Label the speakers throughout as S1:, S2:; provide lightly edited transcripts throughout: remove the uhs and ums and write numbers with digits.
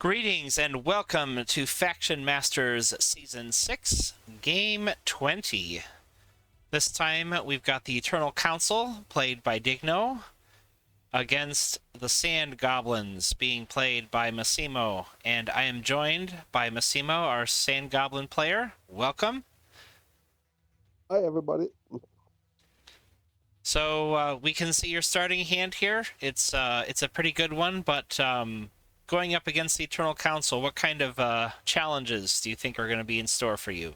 S1: Greetings and welcome to FactionMasters Season 6, Game 20. This time we've got the Eternal Council, played by Digno, against the Sand Goblins, being played by Massimo. And I am joined by Massimo, our Sand Goblin player. Welcome.
S2: Hi, everybody.
S1: So we can see your starting hand here. It's a pretty good one, but going up against the Eternal Council, what kind of challenges do you think are going to be in store for you?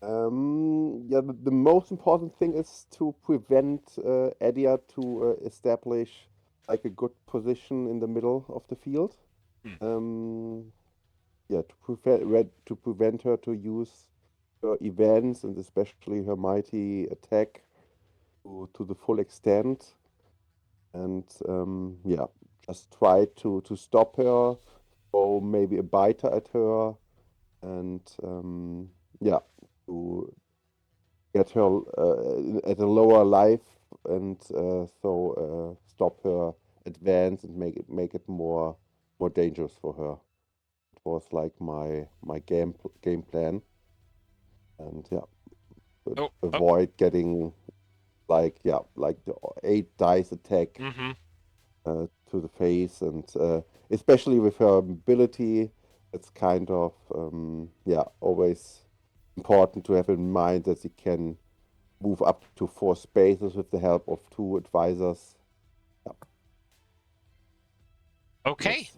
S2: Yeah, the most important thing is to prevent Edia to establish like a good position in the middle of the field. Yeah, to prevent her to use her events and especially her mighty attack to the full extent. And yeah, just try to stop her, or maybe a biter at her, and yeah, to get her at a lower life, and so stop her advance and make it more dangerous for her. It was like my game plan, and yeah, avoid getting like the 8 dice attack to the face, and especially with her ability, it's kind of yeah, always important to have in mind that she can move up to 4 spaces with the help of 2 advisors. Yeah.
S1: Okay.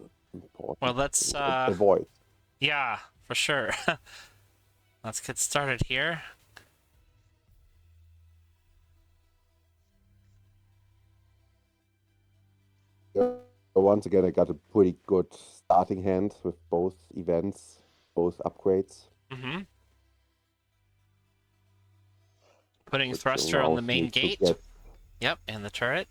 S1: Well, let's
S2: avoid.
S1: Yeah, for sure. Let's get started here.
S2: Yeah. Once again, I got a pretty good starting hand with both events, both upgrades.
S1: Putting thruster on the main gate. Yep, and the turret.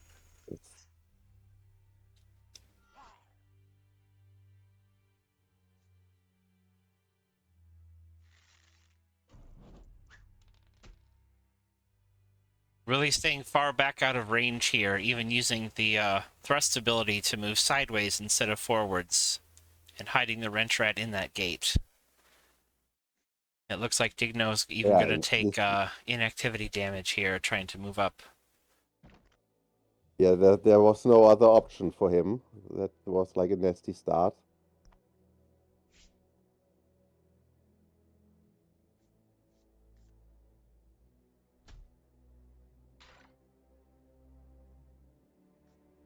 S1: Really staying far back out of range here, even using the thrust ability to move sideways instead of forwards, and hiding the wrench rat in that gate. It looks like Digno's even going to take inactivity damage here, trying to move up.
S2: Yeah, there was no other option for him. That was like a nasty start.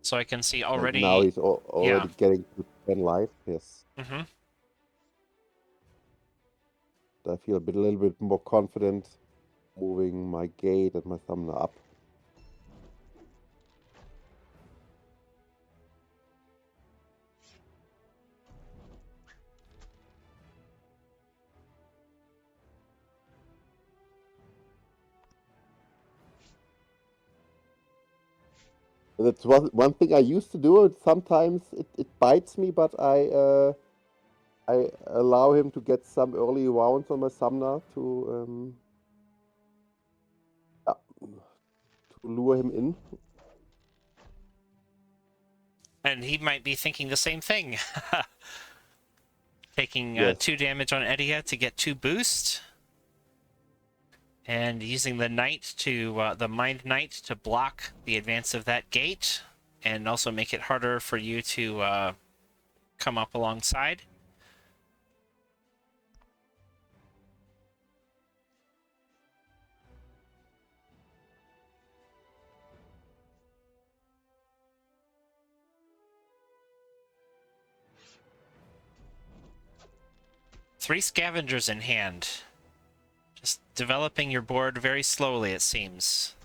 S1: So I can see already...
S2: And now he's already getting to 10 life, yes. I feel a little bit more confident moving my gate and my summoner up. That's one thing I used to do. Sometimes it bites me, but I allow him to get some early rounds on my summoner to lure him in.
S1: And he might be thinking the same thing. Taking 2 damage on Edia to get 2 boost. And using the Knight to, the Mind Knight to block the advance of that gate. And also make it harder for you to come up alongside. Three scavengers in hand. Just developing your board very slowly, it seems.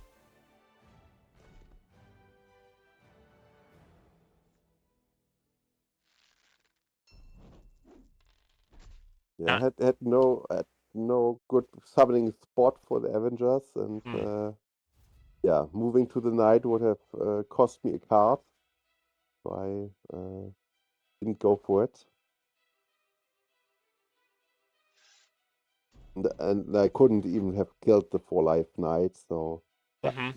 S2: Yeah, I had no good summoning spot for the Avengers, and yeah, moving to the Knight would have cost me a card, so I didn't go for it. And I couldn't even have killed the 4-life Knight, so yeah,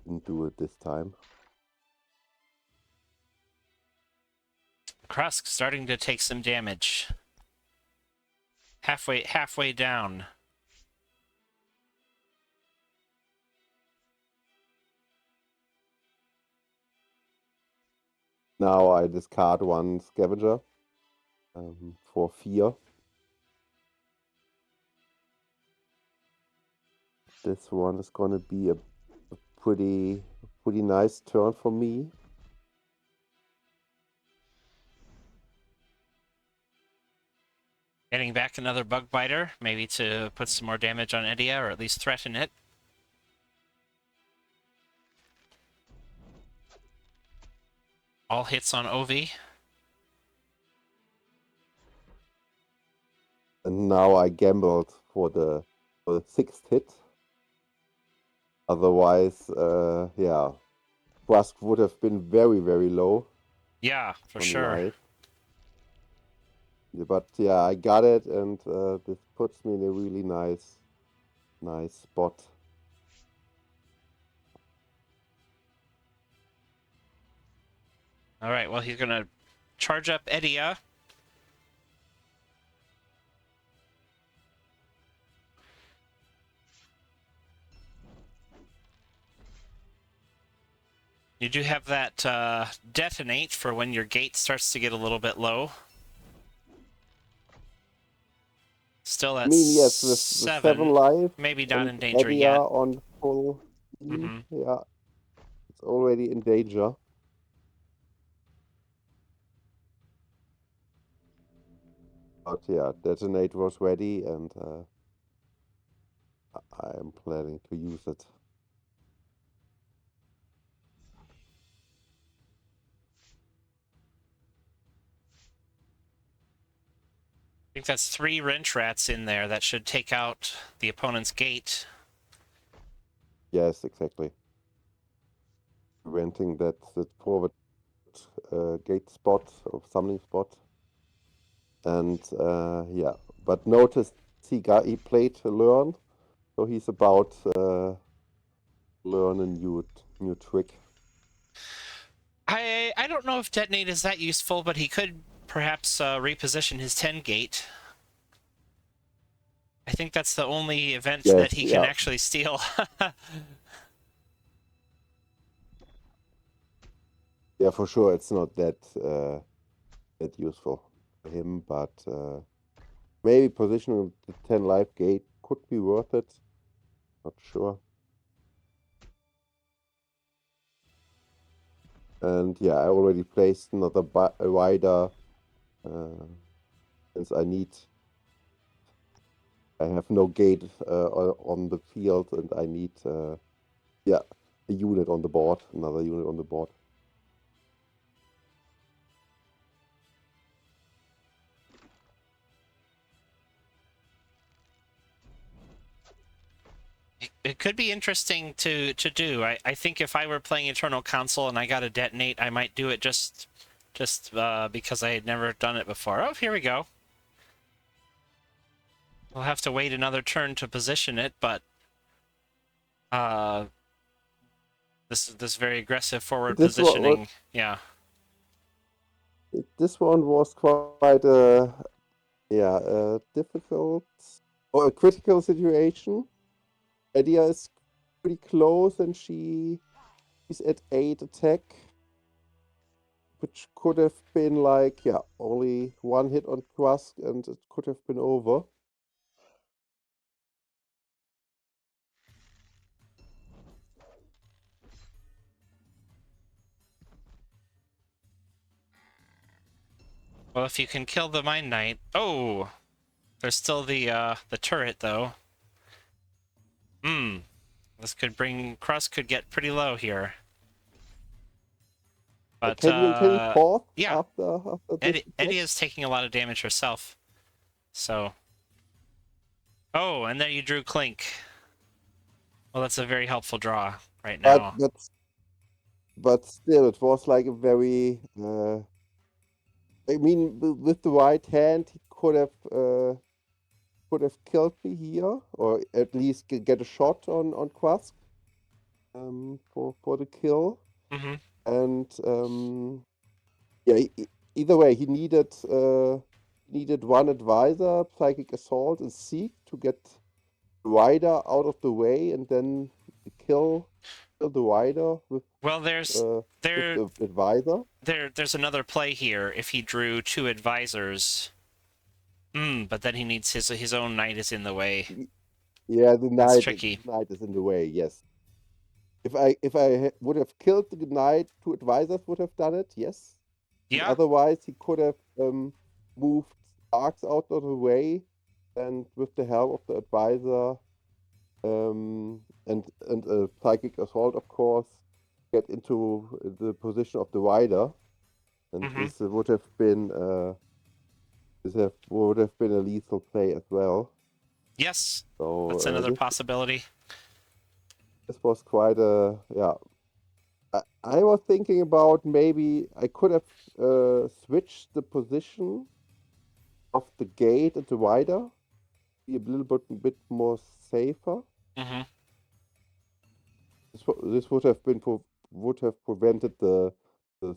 S2: didn't do it this time.
S1: Krusk starting to take some damage. Halfway down.
S2: Now I discard one scavenger for fear. This one is gonna be a pretty nice turn for me.
S1: Getting back another bug biter, maybe to put some more damage on Edia, or at least threaten it. All hits on Ovi.
S2: And now I gambled for the 6th hit. Otherwise, yeah, Krusk would have been very, very low.
S1: Yeah, for
S2: on
S1: sure.
S2: life. Yeah, but yeah, I got it, and this puts me in a really nice spot.
S1: All right, well, he's going to charge up Edia. You do have that detonate for when your gate starts to get a little bit low. Still at
S2: I mean, yes, with 7 life,
S1: maybe not
S2: and
S1: in danger
S2: Edia
S1: yet.
S2: on full speed, yeah, it's already in danger. But yeah, detonate was ready, and I am planning to use it.
S1: I think that's 3 wrench rats in there that should take out the opponent's gate.
S2: Yes, exactly. Preventing that forward gate spot or summoning spot. And yeah, but notice he played to learn, so he's about learn a new trick.
S1: I don't know if detonate is that useful, but he could perhaps reposition his 10 gate. I think that's the only event that he can actually steal.
S2: Yeah, for sure, it's not that that useful for him, but maybe positioning the 10 life gate could be worth it. Not sure. And yeah, I already placed another rider since I have no gate on the field, and I need yeah, a unit on the board, another unit on the board.
S1: It could be interesting to do. I think if I were playing Eternal Council and I got a detonate, I might do it just because I had never done it before. Oh, here we go. We'll have to wait another turn to position it, but this very aggressive forward positioning, yeah.
S2: This one was quite a difficult or a critical situation. Edia is pretty close, and she is at 8 attack, which could have been like, yeah, only 1 hit on Krusk, and it could have been over.
S1: Well, if you can kill the Mine Knight... Oh! There's still the turret, though. This could bring... Krusk could get pretty low here. But,
S2: can you pause
S1: yeah.
S2: after this?
S1: Edia is taking a lot of damage herself. So... Oh, and then you drew Clink. Well, that's a very helpful draw right now.
S2: But still, it was like a very... I mean, with the right hand, he could have killed me here, or at least get a shot on Krusk for the kill.
S1: Mm-hmm.
S2: And yeah, either way, he needed one advisor, Psychic Assault, and Seek to get the rider out of the way, and then kill the rider
S1: Well,
S2: with
S1: there
S2: the advisor.
S1: there's another play here. If he drew two advisors, but then he needs his own knight is in the way.
S2: Yeah,
S1: That's tricky.
S2: the knight is in the way. Yes. If I would have killed the knight, two advisors would have done it. Yes. And
S1: Yeah.
S2: otherwise, he could have moved Sparks out of the way, and with the help of the advisor and a Psychic Assault, of course, get into the position of the rider, and this would have been would have been a lethal play as well.
S1: Yes.
S2: So
S1: That's another possibility.
S2: this was quite a I was thinking about maybe I could have switched the position of the gate and the rider, be a little bit more safer. This would have been would have prevented the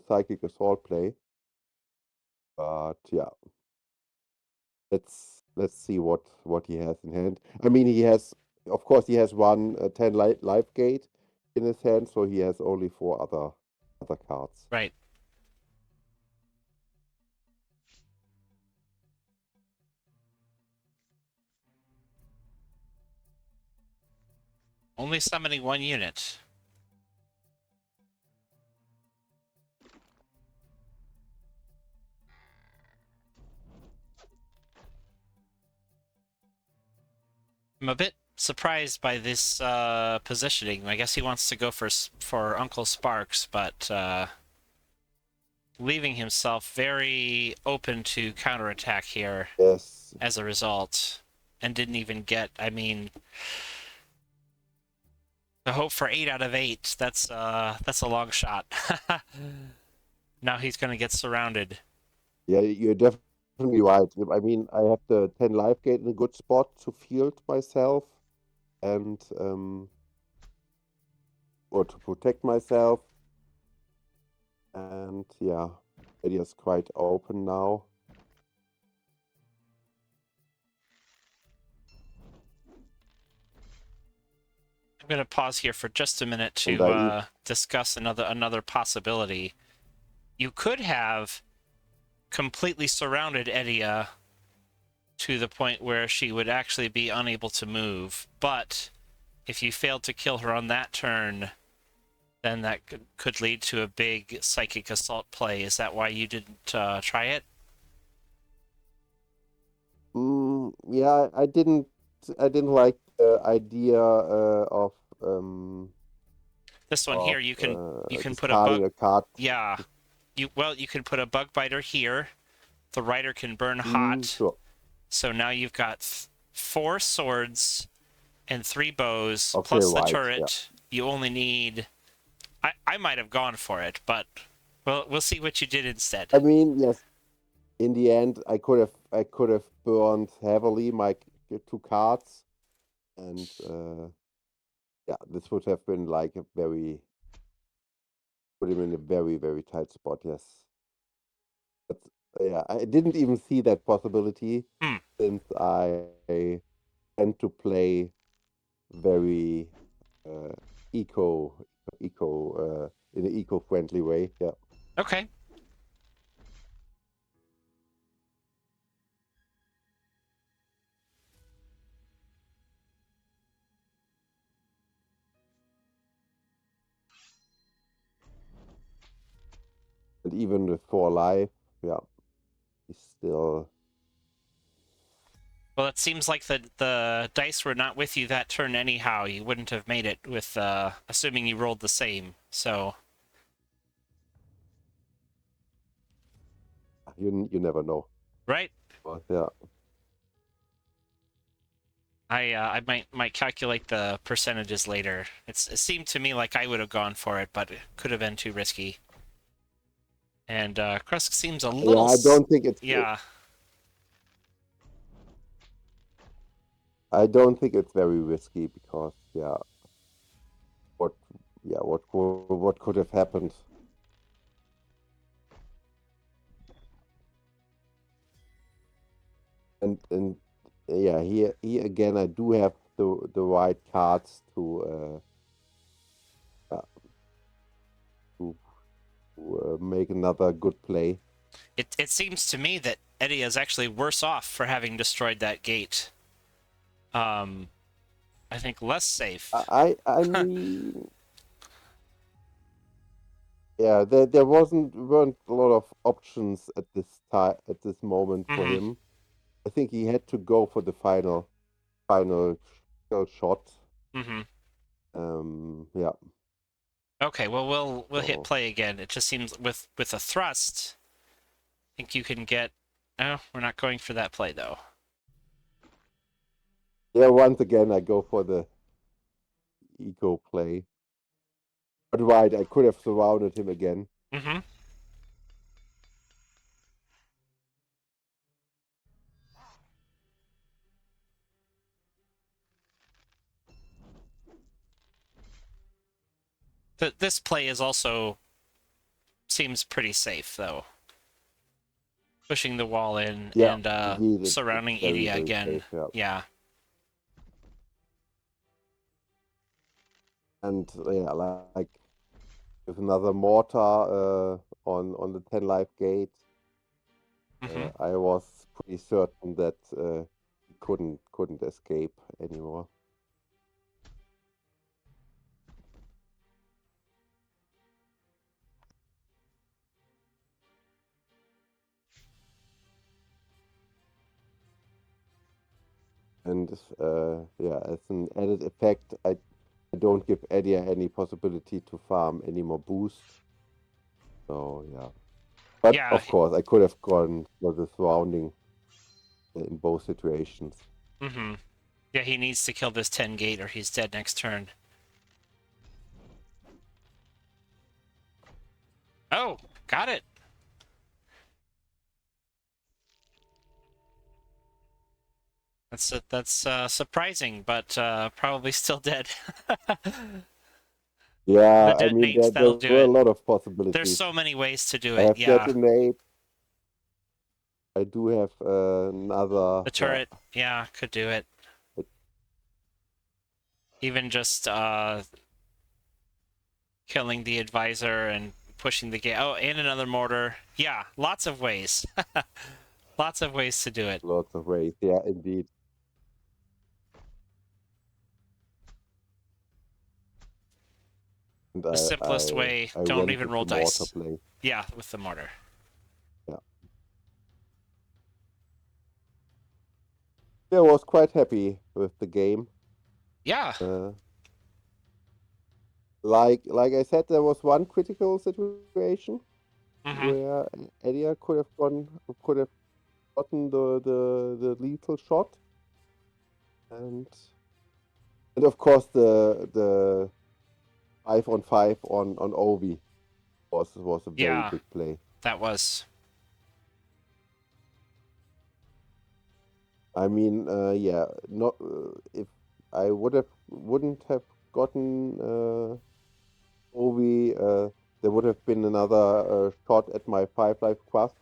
S2: Psychic Assault play. But yeah, let's see what he has in hand. I mean, of course he has one 10 life gate in his hand, so he has only 4 other cards.
S1: Right. Only summoning 1 unit. I'm a bit surprised by this positioning. I guess he wants to go for Uncle Sparks, but leaving himself very open to counterattack here.
S2: Yes.
S1: As a result, and didn't even get. I mean, the hope for 8 out of 8. That's a long shot. Now he's gonna get surrounded.
S2: Yeah, you're definitely right. I mean, I have the 10 life gate in a good spot to field myself and or to protect myself. And yeah, area is quite open now.
S1: I'm gonna pause here for just a minute to discuss another possibility. You could have completely surrounded Edia to the point where she would actually be unable to move, but if you failed to kill her on that turn, then that could lead to a big Psychic Assault play. Is that why you didn't try it?
S2: Yeah, I didn't like the idea of
S1: this one here. You can put a
S2: discarding
S1: bug.
S2: a card.
S1: Yeah, you can put a bug biter here. The rider can burn hot.
S2: Sure.
S1: So now you've got 4 swords and 3 bows
S2: Okay,
S1: plus the
S2: right,
S1: turret.
S2: yeah.
S1: You only need. I might have gone for it, but we'll see what you did instead.
S2: I mean, yes. In the end, I could have burned heavily my 2 cards, and yeah, this would have been like put him in a very tight spot. Yes, but yeah, I didn't even see that possibility since I tend to play very eco in an eco-friendly way. Yeah.
S1: Okay.
S2: And even with 4 life, yeah, he's still.
S1: Well, it seems like the dice were not with you that turn anyhow. You wouldn't have made it with, assuming you rolled the same. So
S2: You never know.
S1: right.
S2: But yeah.
S1: I might calculate the percentages later. It seemed to me like I would have gone for it, but it could have been too risky. And Krusk seems a little.
S2: Yeah, I don't think it's.
S1: Yeah.
S2: I don't think it's very risky because what could have happened? And yeah, here again, I do have the right cards uh, to make another good play.
S1: It seems to me that Eddie is actually worse off for having destroyed that gate. I think less safe.
S2: I mean, yeah, there weren't a lot of options at this moment for
S1: Mm-hmm.
S2: him. I think he had to go for the final shot.
S1: Mm-hmm.
S2: Yeah.
S1: Okay, well we'll hit
S2: So
S1: play again. It just seems with a thrust, I think you can get. Oh, we're not going for that play though.
S2: yeah, once again, I go for the eco play. But right, I could have surrounded him again.
S1: Mm-hmm. This play is also seems pretty safe though. Pushing the wall in
S2: Yeah,
S1: and
S2: indeed, it's
S1: surrounding
S2: very,
S1: Idia
S2: very safe.
S1: again.
S2: Yeah.
S1: Yeah.
S2: And yeah, like with another mortar on the 10 life gate,
S1: Mm-hmm.
S2: I was pretty certain that he couldn't escape anymore. And yeah, as an added effect, I don't give Edia any possibility to farm any more boost. So yeah. But
S1: Yeah.
S2: of course, I could have gone for the surrounding in both situations.
S1: Mm-hmm. Yeah, he needs to kill this 10 gate or he's dead next turn. Oh, got it. That's surprising, but probably still dead. The
S2: Yeah, I mean,
S1: detonates,
S2: there
S1: that'll do
S2: were a
S1: it.
S2: lot of
S1: There's
S2: possibilities.
S1: so many ways to do
S2: I
S1: it.
S2: have
S1: Yeah.
S2: detonate. I do have another,
S1: The
S2: yeah.
S1: turret, yeah, could do it. Even just killing the advisor and pushing the gate. Oh, and another mortar. Yeah, lots of ways. Lots of ways to do it.
S2: Lots of ways. Yeah, indeed. And
S1: The simplest way,
S2: I
S1: don't
S2: went
S1: even
S2: with
S1: roll
S2: the mortar
S1: dice.
S2: play.
S1: Yeah, with the mortar.
S2: Yeah. Yeah, I was quite happy with the game.
S1: Yeah.
S2: Uh, like I said, there was one critical situation
S1: Mm-hmm.
S2: where Edia could have gotten the lethal shot, and of course the 5-on-5 on Ovi was a very
S1: Yeah,
S2: big play.
S1: that was.
S2: I mean, yeah, not if I wouldn't have gotten Ovi, there would have been another shot at my 5 life quest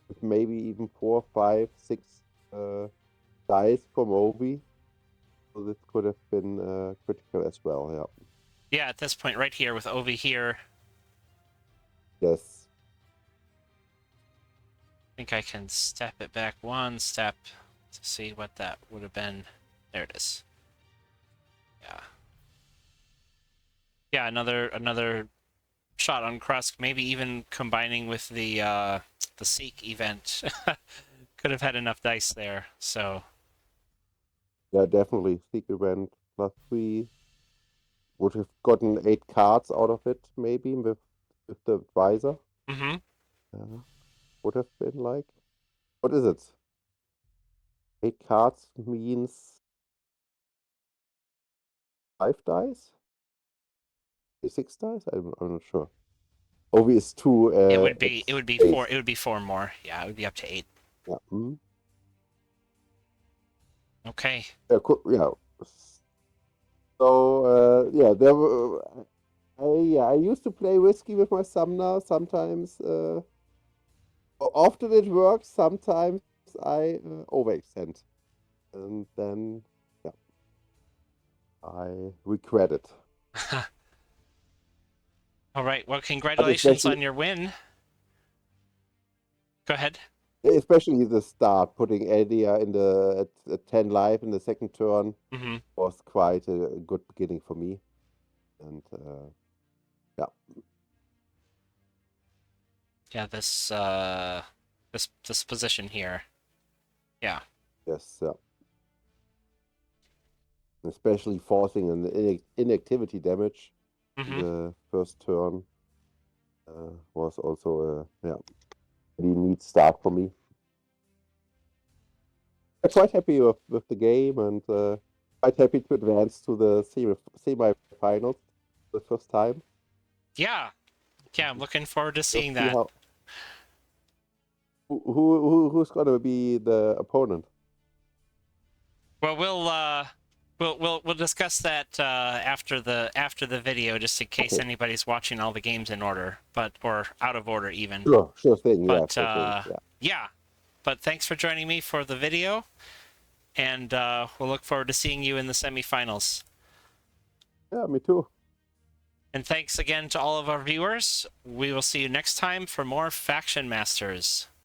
S2: with maybe even 4, 5, 6 uh, dice from Ovi. So this could have been critical as well. Yeah.
S1: Yeah, at this point right here with Ovi here,
S2: Yes.
S1: I think I can step it back one step to see what that would have been. There it is. Yeah. Yeah, another shot on Krusk, maybe even combining with the Seek event. Could have had enough dice there, so
S2: Yeah, definitely. Seek event +3 would have gotten 8 cards out of it, maybe with the advisor.
S1: mm-hmm.
S2: Would have been like, what is it? 8 cards means 5 dice? 6 dice? I'm not sure. Ovi is 2.
S1: It
S2: It's
S1: would be
S2: 8.
S1: four more. Yeah, it would be up to 8.
S2: Yeah. Mhm.
S1: Okay.
S2: Yeah, yeah. So yeah, there were. I used to play whiskey with my summoner. Sometimes, often it works. Sometimes because I overextend. And then, yeah, I regret it.
S1: All right. Well,
S2: But
S1: congratulations on your win. Go ahead.
S2: especially the start, putting Edia in at 10 life in the second turn
S1: Mm-hmm.
S2: was quite a good beginning for me. And yeah.
S1: Yeah, this position here. Yeah.
S2: Yes, especially forcing an inactivity damage in
S1: Mm-hmm.
S2: the first turn was also a really neat start for me. I'm quite happy with the game and quite happy to advance to the semi-finals the first time.
S1: Yeah. Yeah, I'm looking forward to
S2: We'll
S1: seeing
S2: see
S1: that.
S2: how who's gonna be the opponent.
S1: Well, we'll discuss that after the video, just in case
S2: Okay,
S1: anybody's watching all the games in order, or out of order even.
S2: sure thing. Yeah,
S1: But
S2: sure thing. Yeah,
S1: yeah. But thanks for joining me for the video, and we'll look forward to seeing you in the semifinals.
S2: yeah, me too.
S1: And thanks again to all of our viewers. We will see you next time for more Faction Masters.